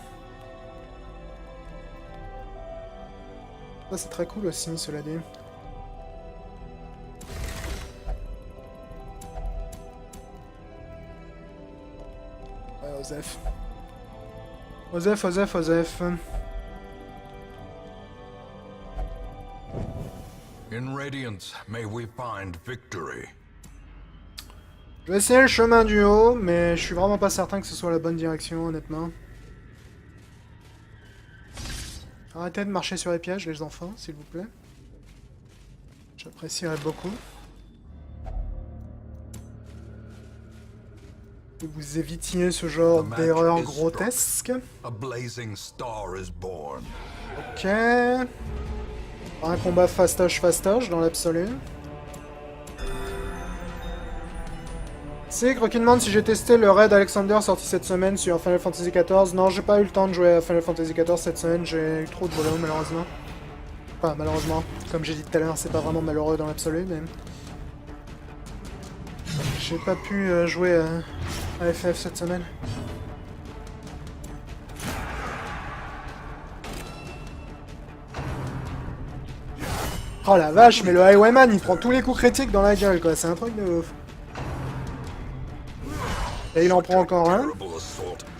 Ça c'est très cool aussi, cela dit. Ouais, Osef. Osef. In Radiance, may we find victory. Je vais essayer le chemin du haut, mais je suis vraiment pas certain que ce soit la bonne direction, honnêtement. Arrêtez de marcher sur les pièges, les enfants, s'il vous plaît. J'apprécierais beaucoup. Que vous évitiez ce genre d'erreur grotesque. Ok. Un combat fastoche dans l'absolu. C'est qui demande si j'ai testé le raid Alexander sorti cette semaine sur Final Fantasy XIV. Non, j'ai pas eu le temps de jouer à Final Fantasy XIV cette semaine, j'ai eu trop de boulot malheureusement. Enfin, malheureusement, comme j'ai dit tout à l'heure, c'est pas vraiment malheureux dans l'absolu, mais... j'ai pas pu jouer à FF cette semaine. Oh la vache, mais le Highwayman il prend tous les coups critiques dans la gueule quoi, c'est un truc de ouf. Et il en prend encore un.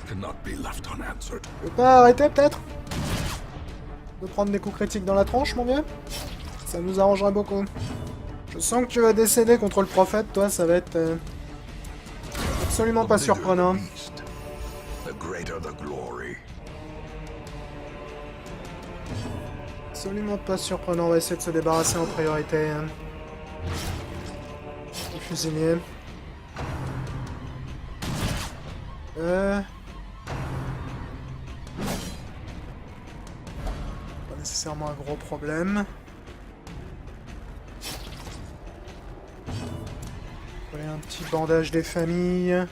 Tu peux pas arrêter peut-être de prendre des coups critiques dans la tronche mon vieux? Ça nous arrangerait beaucoup. Je sens que tu vas décéder contre le prophète, toi, ça va être absolument pas surprenant. The greater the glory. Absolument pas surprenant, on va essayer de se débarrasser en priorité. Du fusilier. Pas nécessairement un gros problème. Coller un petit bandage des familles.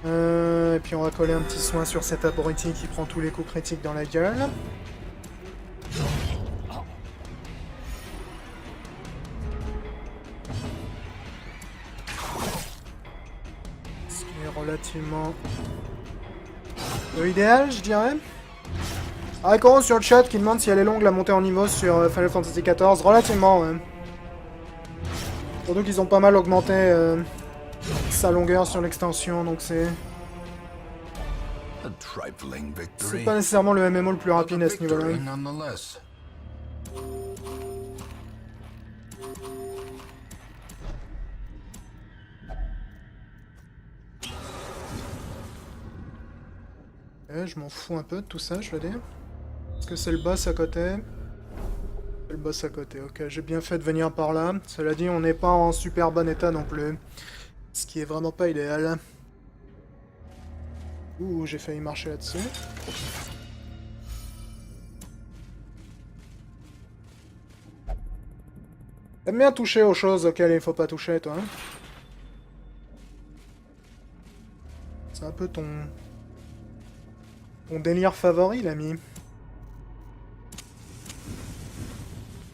Et puis on va coller un petit soin sur cet abruti qui prend tous les coups critiques dans la gueule. Ce qui est relativement idéal, je dirais. Coran sur le chat qui demande si elle est longue la montée en niveau sur Final Fantasy XIV. Relativement, ouais. Surtout qu'ils ont pas mal augmenté sa longueur sur l'extension, donc c'est pas nécessairement le MMO le plus rapide à ce niveau-là. Je m'en fous un peu de tout ça, je veux dire. Est-ce que c'est le boss à côté? C'est le boss à côté, ok. J'ai bien fait de venir par là. Cela dit, on n'est pas en super bon état non plus. Ce qui est vraiment pas idéal. Ouh, j'ai failli marcher là-dessus. T'aimes bien toucher aux choses auxquelles il faut pas toucher, toi, hein? C'est un peu ton délire favori, l'ami.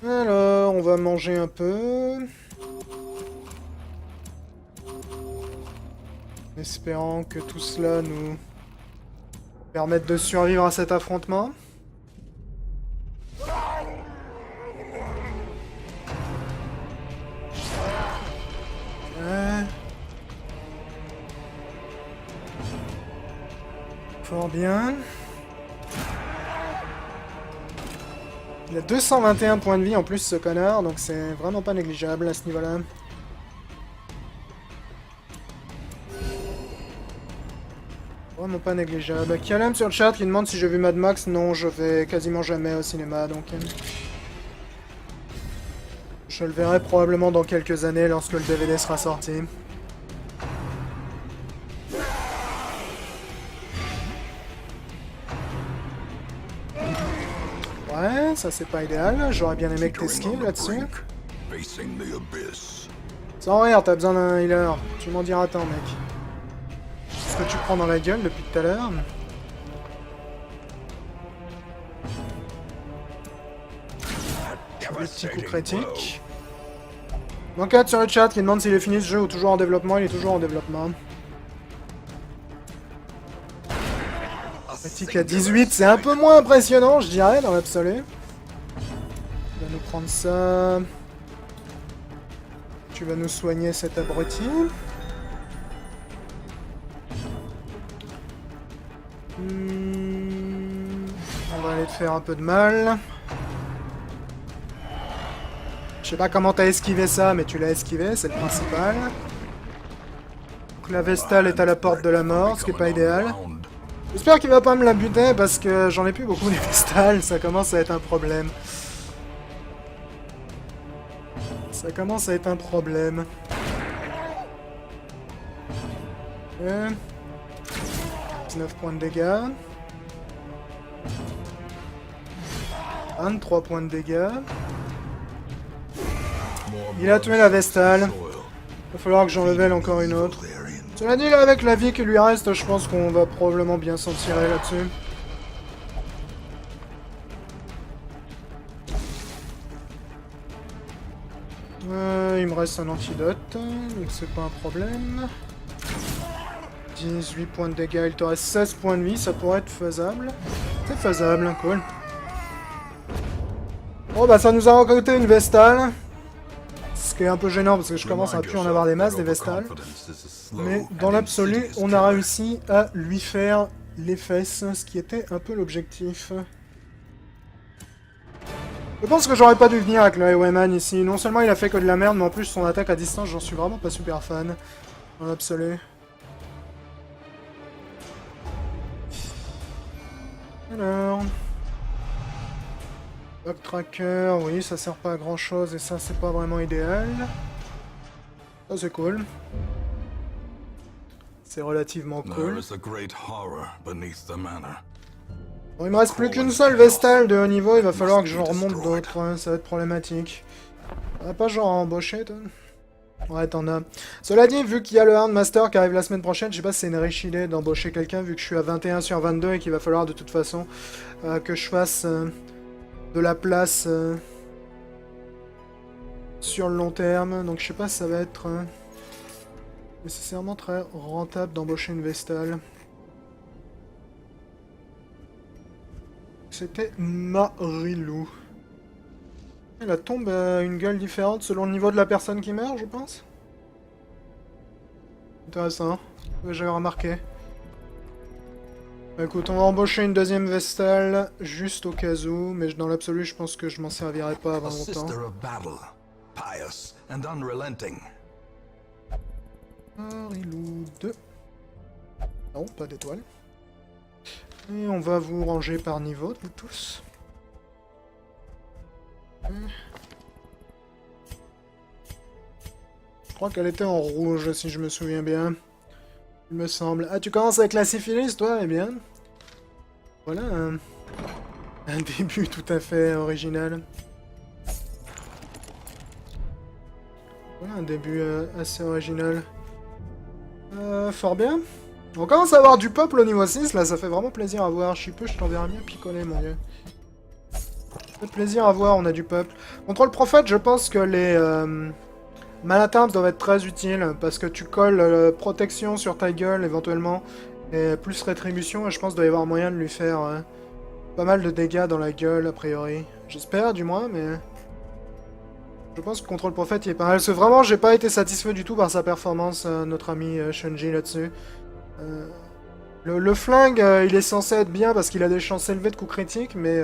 Alors, on va manger un peu. En espérant que tout cela nous permette de survivre à cet affrontement. Fort bien. Il a 221 points de vie en plus, ce connard, donc c'est vraiment pas négligeable à ce niveau-là. Vraiment pas négligeable. Kialem sur le chat qui demande si j'ai vu Mad Max. Non, je vais quasiment jamais au cinéma, donc... je le verrai probablement dans quelques années lorsque le DVD sera sorti. Ouais, ça c'est pas idéal. J'aurais bien aimé que t'esquives là-dessus. Sans rire, t'as besoin d'un healer. Tu m'en diras tant, mec. Ce que tu prends dans la gueule depuis tout à l'heure. Des petits coups critiques. Manquette sur le chat qui demande s'il est fini ce jeu ou toujours en développement. Il est toujours en développement. Critique à 18, c'est un peu moins impressionnant, je dirais, dans l'absolu. On va nous prendre ça. Tu vas nous soigner cet abruti. On va aller te faire un peu de mal. Je sais pas comment t'as esquivé ça, mais tu l'as esquivé, c'est le principal. Donc la Vestale est à la porte de la mort, ce qui est pas idéal. J'espère qu'il va pas me la buter parce que j'en ai plus beaucoup des Vestales, ça commence à être un problème. Ça commence à être un problème. Et... 19 points de dégâts. 23 points de dégâts. Il a tué la Vestale. Il va falloir que j'en level encore une autre. Cela dit, là, avec la vie qui lui reste, je pense qu'on va probablement bien s'en tirer là-dessus. Il me reste un antidote, donc c'est pas un problème. 18 points de dégâts, il te reste 16 points de vie, ça pourrait être faisable. C'est faisable, cool. Bon bah ça nous a recruté une Vestale. Ce qui est un peu gênant parce que je commence à plus en avoir des masses des Vestales. Mais dans l'absolu, on a réussi à lui faire les fesses, ce qui était un peu l'objectif. Je pense que j'aurais pas dû venir avec le Highwayman ici. Non seulement il a fait que de la merde, mais en plus son attaque à distance, j'en suis vraiment pas super fan. En absolu. Alors... Bug Tracker, oui, ça sert pas à grand chose et ça c'est pas vraiment idéal. Ça c'est cool. C'est relativement cool. Bon, il me reste plus qu'une seule Vestale de haut niveau, il va falloir que j'en remonte d'autres, hein, ça va être problématique. On va pas genre embaucher, toi? Ouais, t'en as. Cela dit, vu qu'il y a le Houndmaster qui arrive la semaine prochaine, je sais pas si c'est une riche idée d'embaucher quelqu'un, vu que je suis à 21 sur 22 et qu'il va falloir de toute façon que je fasse de la place sur le long terme. Donc je sais pas si ça va être nécessairement très rentable d'embaucher une Vestale. C'était Marilou. La tombe a une gueule différente selon le niveau de la personne qui meurt, je pense. Intéressant. J'avais remarqué. Bah, écoute, on va embaucher une deuxième Vestale, juste au cas où, mais dans l'absolu, je pense que je m'en servirai pas avant longtemps. Marilou 2. Non, pas d'étoile. Et on va vous ranger par niveau, vous tous. Je crois qu'elle était en rouge, si je me souviens bien. Il me semble. Ah, tu commences avec la syphilis, toi? Eh bien. Voilà un début tout à fait original. Voilà un début assez original. Fort bien. On commence à avoir du peuple au niveau 6, là, ça fait vraiment plaisir à voir. Je suis peu, je t'enverrai bien picoler, mon dieu. Ça fait plaisir à voir, on a du peuple. Contrôle prophète, je pense que les Malaterms doivent être très utiles, parce que tu colles protection sur ta gueule, éventuellement, et plus rétribution, et je pense qu'il doit y avoir moyen de lui faire pas mal de dégâts dans la gueule, a priori. J'espère, du moins, mais... Je pense que Contrôle prophète, il est pas mal. Parce que vraiment, j'ai pas été satisfait du tout par sa performance, notre ami Shunji, là-dessus. Le flingue, il est censé être bien parce qu'il a des chances élevées de coups critiques, mais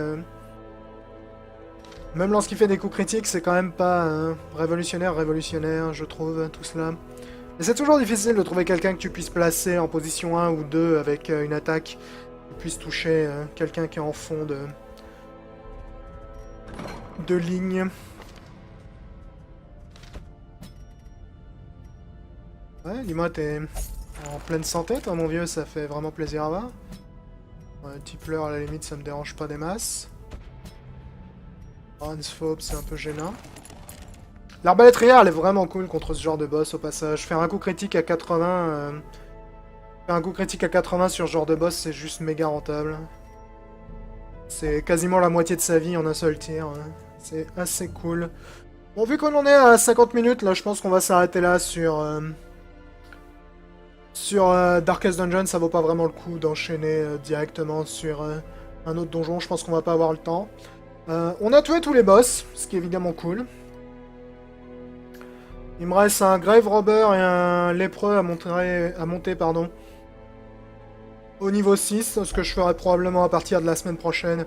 même lorsqu'il fait des coups critiques, c'est quand même pas révolutionnaire, je trouve, tout cela. Et c'est toujours difficile de trouver quelqu'un que tu puisses placer en position 1 ou 2 avec une attaque qui puisse toucher quelqu'un qui est en fond de ligne. Ouais, dis-moi, t'es en pleine santé, toi, mon vieux, ça fait vraiment plaisir à voir. Un petit pleur, à la limite, ça me dérange pas des masses. Transphobe, c'est un peu gênant. L'arbalétrière, elle est vraiment cool contre ce genre de boss, au passage. Faire un coup critique à 80... Faire un coup critique à 80 sur ce genre de boss, c'est juste méga rentable. C'est quasiment la moitié de sa vie en un seul tir. Hein. C'est assez cool. Bon, vu qu'on en est à 50 minutes, là, je pense qu'on va s'arrêter là sur... Sur Darkest Dungeon, ça vaut pas vraiment le coup d'enchaîner directement sur un autre donjon. Je pense qu'on va pas avoir le temps. On a tué tous les boss, ce qui est évidemment cool. Il me reste un Grave Robber et un lépreux à monter pardon, au niveau 6, ce que je ferai probablement à partir de la semaine prochaine,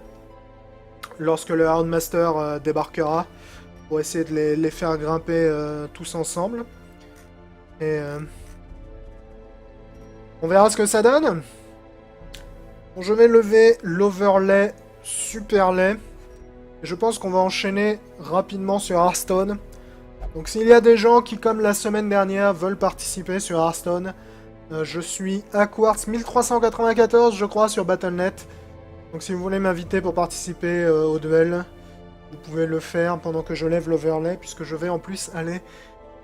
lorsque le Houndmaster débarquera, pour essayer de les faire grimper tous ensemble. Et... on verra ce que ça donne. Bon, je vais lever l'overlay super laid. Je pense qu'on va enchaîner rapidement sur Hearthstone. Donc s'il y a des gens qui, comme la semaine dernière, veulent participer sur Hearthstone, je suis à Quartz 1394, je crois, sur Battle.net. Donc si vous voulez m'inviter pour participer au duel, vous pouvez le faire pendant que je lève l'overlay, puisque je vais en plus aller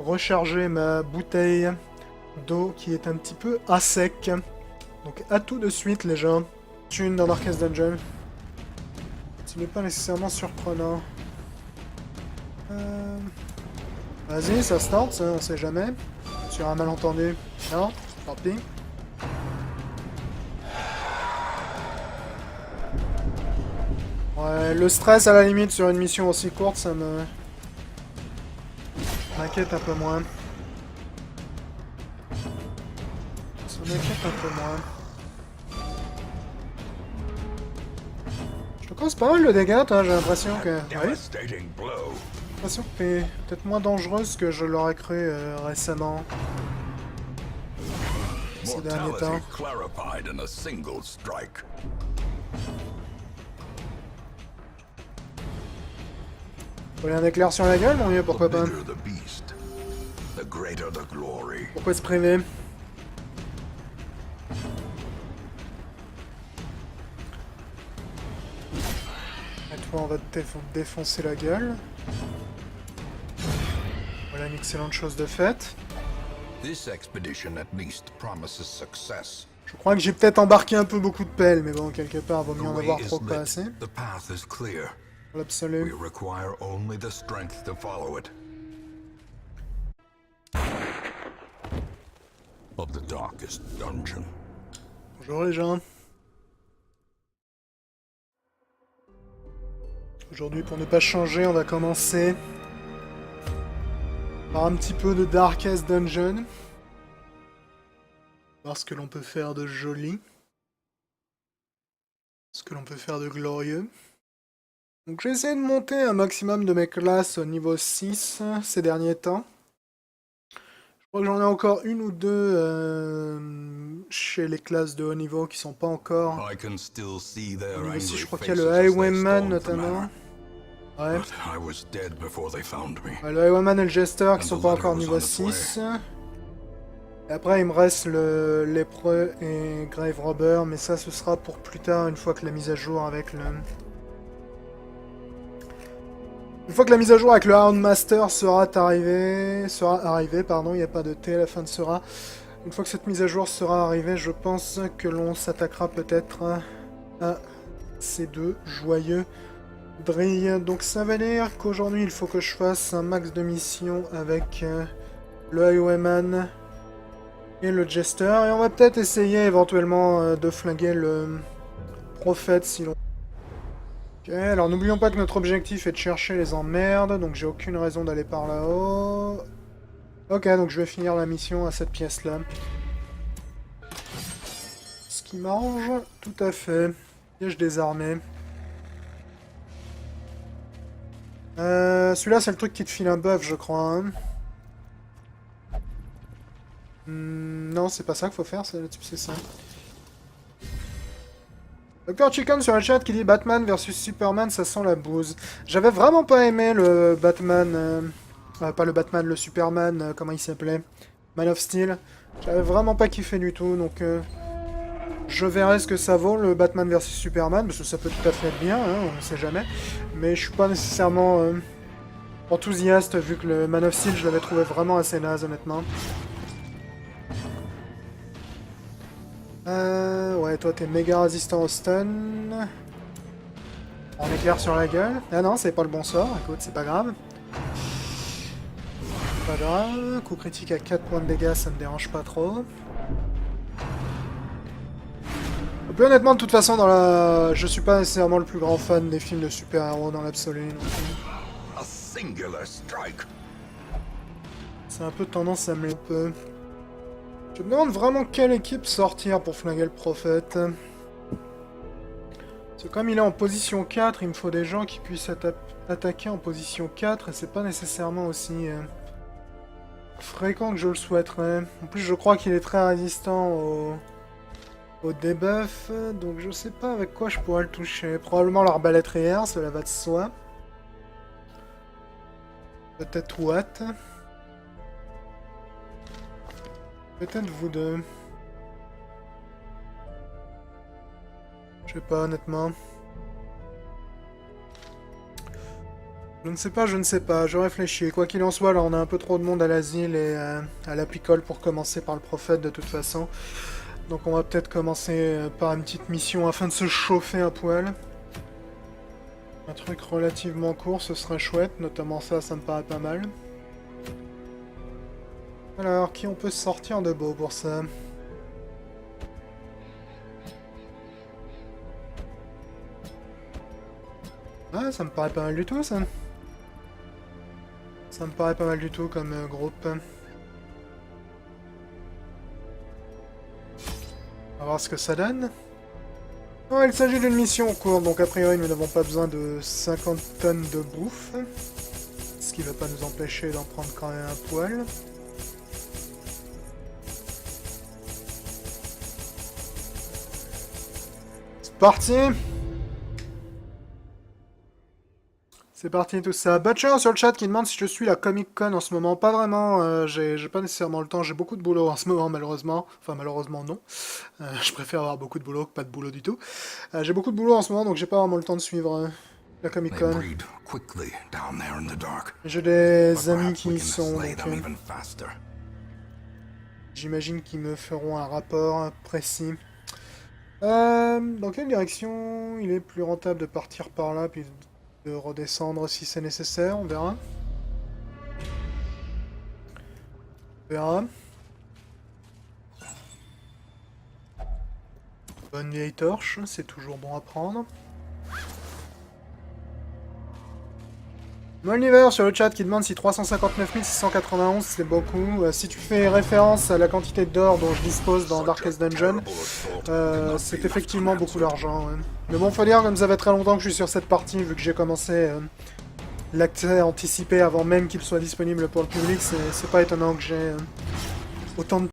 recharger ma bouteille d'eau qui est un petit peu à sec. Donc à tout de suite les gens. Tune dans Darkest Dungeon. Ce n'est pas nécessairement surprenant. Vas-y, ça se tente, ça, on sait jamais. Sur un malentendu. Non, tant pis. Ouais, le stress à la limite sur une mission aussi courte, ça m'inquiète un peu moins. Ça m'inquiète un peu moins. Je te cause pas mal le dégât, toi, j'ai l'impression que... Ouais, Devastating blow. j'ai l'impression que t'es peut-être moins dangereuse que je l'aurais cru récemment. Ces derniers temps. Mortality clarified in a single strike. Faut un éclair sur la gueule, mon vieux, pourquoi The pas. bigger the beast, the greater the glory. Pourquoi se priver? Et toi, on va te défoncer la gueule. Voilà une excellente chose de faite. This expedition at least promises success. Je crois que j'ai peut-être embarqué un peu beaucoup de pelles, mais bon, quelque part, vaut The mieux en way avoir is trop que pas lit. assez. The path is clear. Pour We l'absolu. require only the strength to follow it. Of the darkest dungeon. Bonjour les gens. Aujourd'hui, pour ne pas changer, on va commencer par un petit peu de Darkest Dungeon. Voir ce que l'on peut faire de joli. Ce que l'on peut faire de glorieux. Donc j'ai essayé de monter un maximum de mes classes au niveau 6 ces derniers temps. Je crois que j'en ai encore une ou deux chez les classes de haut niveau qui sont pas encore. I can still see their Au niveau angry 6, je crois qu'il y a faces le as they Highwayman stormed the notamment. manor. Ouais. But I was dead before they found me. Le Highwayman et le Jester qui And sont the pas letter encore was niveau on its way. 6. Et après il me reste le Lépreux et Grave Robber, mais ça ce sera pour plus tard une fois que la mise à jour avec le... Une fois que la mise à jour avec le Houndmaster sera arrivée, pardon, il n'y a pas de T à la fin de sera. Une fois que cette mise à jour sera arrivée, je pense que l'on s'attaquera peut-être à ces deux joyeux drilles. Donc ça veut dire qu'aujourd'hui il faut que je fasse un max de missions avec le Highwayman et le Jester. Et on va peut-être essayer éventuellement de flinguer le Prophète si l'on... Ok, alors n'oublions pas que notre objectif est de chercher les emmerdes, donc j'ai aucune raison d'aller par là-haut. Ok, donc je vais finir la mission à cette pièce-là. Ce qui m'arrange tout à fait. Piège désarmé. Celui-là, c'est le truc qui te file un buff, je crois. Hein. Non, c'est pas ça qu'il faut faire, c'est ça. Dr Chicken sur le chat qui dit Batman versus Superman, ça sent la bouse. J'avais vraiment pas aimé le Batman... pas le Batman, le Superman, comment il s'appelait? Man of Steel. J'avais vraiment pas kiffé du tout, donc... je verrai ce que ça vaut, le Batman versus Superman, parce que ça peut tout à fait être bien, hein, on ne sait jamais. Mais je suis pas nécessairement enthousiaste, vu que le Man of Steel, je l'avais trouvé vraiment assez naze, honnêtement. Ouais, toi t'es méga résistant au stun. On éclaire sur la gueule. Ah non, c'est pas le bon sort, écoute, c'est pas grave. Pas grave, coup critique à 4 points de dégâts, ça me dérange pas trop. Et puis honnêtement, de toute façon, je suis pas nécessairement le plus grand fan des films de super-héros dans l'absolu. A singular strike. C'est un peu tendance à me peu. Je me demande vraiment quelle équipe sortir pour flinguer le Prophète. Parce que comme il est en position 4, il me faut des gens qui puissent attaquer en position 4, et c'est pas nécessairement aussi fréquent que je le souhaiterais. En plus, je crois qu'il est très résistant au debuff, donc je sais pas avec quoi je pourrais le toucher. Probablement l'arbalétrière, cela va de soi. Peut-être Watt. Peut-être vous deux. Je sais pas, honnêtement. Je ne sais pas, je ne sais pas. Je réfléchis. Quoi qu'il en soit, là, on a un peu trop de monde à l'asile et à la picole pour commencer par le Prophète, de toute façon. Donc on va peut-être commencer par une petite mission afin de se chauffer un poil. Un truc relativement court, ce serait chouette. Notamment ça, ça me paraît pas mal. Alors, qui on peut sortir de beau pour ça? Ah, ça me paraît pas mal du tout, ça. Ça me paraît pas mal du tout comme groupe. On va voir ce que ça donne. Oh, il s'agit d'une mission en cours, donc a priori nous n'avons pas besoin de 50 tonnes de bouffe. Ce qui ne va pas nous empêcher d'en prendre quand même un poil. C'est parti! C'est parti tout ça. Butcher sur le chat qui demande si je suis la Comic Con en ce moment. Pas vraiment, j'ai pas nécessairement le temps, j'ai beaucoup de boulot en ce moment malheureusement. Enfin malheureusement non. Je préfère avoir beaucoup de boulot que pas de boulot du tout. J'ai beaucoup de boulot en ce moment donc j'ai pas vraiment le temps de suivre la Comic They Con. breed quickly down there in the dark. J'ai des But amis perhaps qui we y can sont slay donc them even faster. j'imagine qu'ils me feront un rapport précis. Dans quelle direction il est plus rentable de partir par là puis de redescendre si c'est nécessaire, on verra. On verra. Bonne vieille torche, c'est toujours bon à prendre. Molniver sur le chat qui demande si 359 691 c'est beaucoup. Si tu fais référence à la quantité d'or dont je dispose dans Darkest Dungeon, c'est effectivement beaucoup d'argent. Ouais. Mais bon, faut dire que ça fait très longtemps que je suis sur cette partie, vu que j'ai commencé l'accès anticipé avant même qu'il soit disponible pour le public, c'est pas étonnant que j'ai autant de